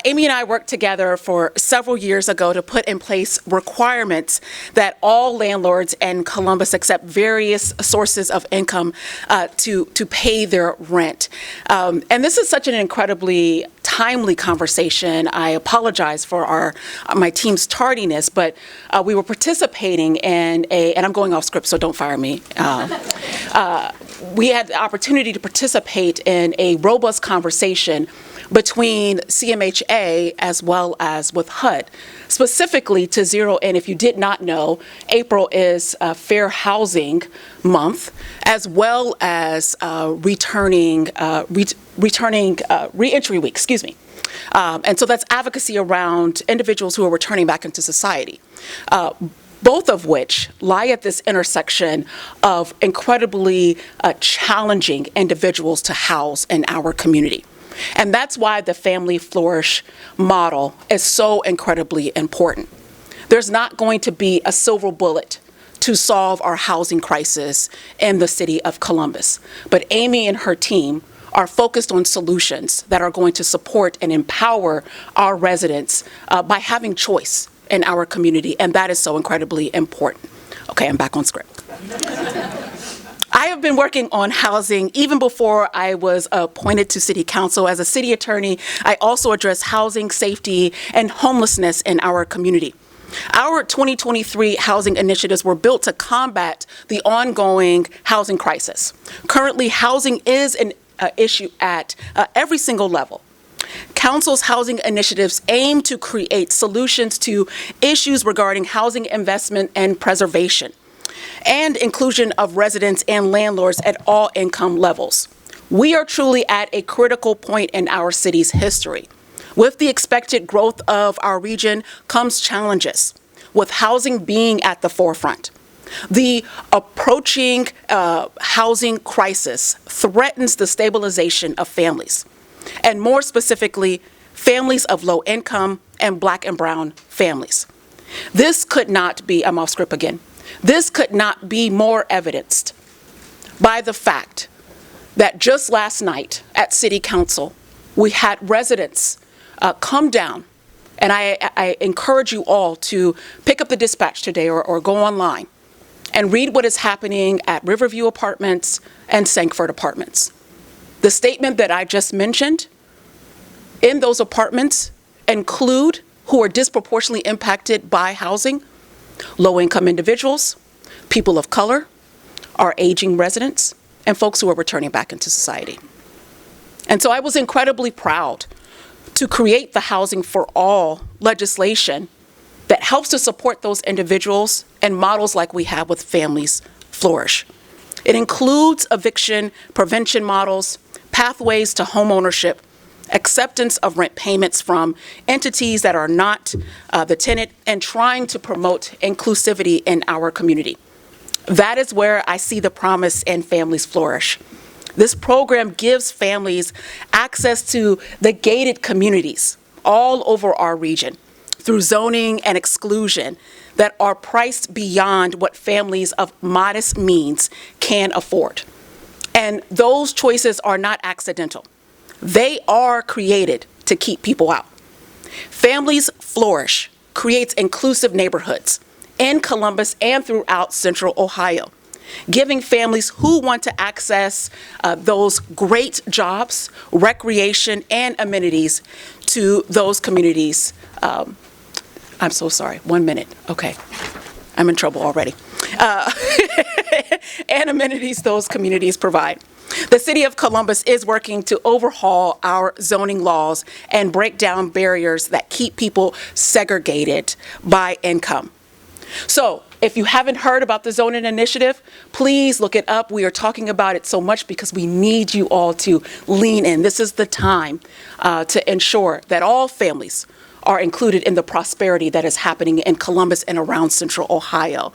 Amy and I worked together for several years ago to put in place requirements that all landlords in Columbus accept various sources of income to pay their rent. And this is such an incredibly timely conversation. I apologize for my team's tardiness, but we were participating in and I'm going off script, so don't fire me. We had the opportunity to participate in a robust conversation between CMHA as well as with HUD, specifically to zero in. If you did not know, April is Fair Housing Month, as well as reentry week, excuse me. And so that's advocacy around individuals who are returning back into society. Both of which lie at this intersection of incredibly challenging individuals to house in our community. And that's why the Family Flourish model is so incredibly important. There's not going to be a silver bullet to solve our housing crisis in the city of Columbus. But Amy and her team are focused on solutions that are going to support and empower our residents by having choice in our community, and that is so incredibly important. Okay, I'm back on script. I have been working on housing even before I was appointed to City Council. As a city attorney, I also address housing, safety, and homelessness in our community. Our 2023 housing initiatives were built to combat the ongoing housing crisis. Currently, housing is an issue at every single level. Council's housing initiatives aim to create solutions to issues regarding housing investment and preservation, and inclusion of residents and landlords at all income levels. We are truly at a critical point in our city's history. With the expected growth of our region comes challenges, with housing being at the forefront. The approaching housing crisis threatens the stabilization of families, and more specifically, families of low income and Black and brown families. This could not be, I'm off script again, this could not be more evidenced by the fact that just last night at City Council, we had residents come down, and I encourage you all to pick up the dispatch today or go online and read what is happening at Riverview Apartments and Sankford Apartments. The statement that I just mentioned in those apartments include who are disproportionately impacted by housing: low-income individuals, people of color, our aging residents, and folks who are returning back into society. And so I was incredibly proud to create the Housing for All legislation that helps to support those individuals and models like we have with Families Flourish. It includes eviction prevention models, pathways to homeownership, acceptance of rent payments from entities that are not the tenant, and trying to promote inclusivity in our community. That is where I see the promise in Families Flourish. This program gives families access to the gated communities all over our region through zoning and exclusion that are priced beyond what families of modest means can afford. And those choices are not accidental. They are created to keep people out. Families Flourish creates inclusive neighborhoods in Columbus and throughout Central Ohio, giving families who want to access those great jobs, recreation, and amenities to those communities. I'm so sorry, 1 minute, okay. I'm in trouble already. And amenities those communities provide. The City of Columbus is working to overhaul our zoning laws and break down barriers that keep people segregated by income. So if you haven't heard about the zoning initiative, please look it up. We are talking about it so much because we need you all to lean in. This is the time to ensure that all families are included in the prosperity that is happening in Columbus and around Central Ohio.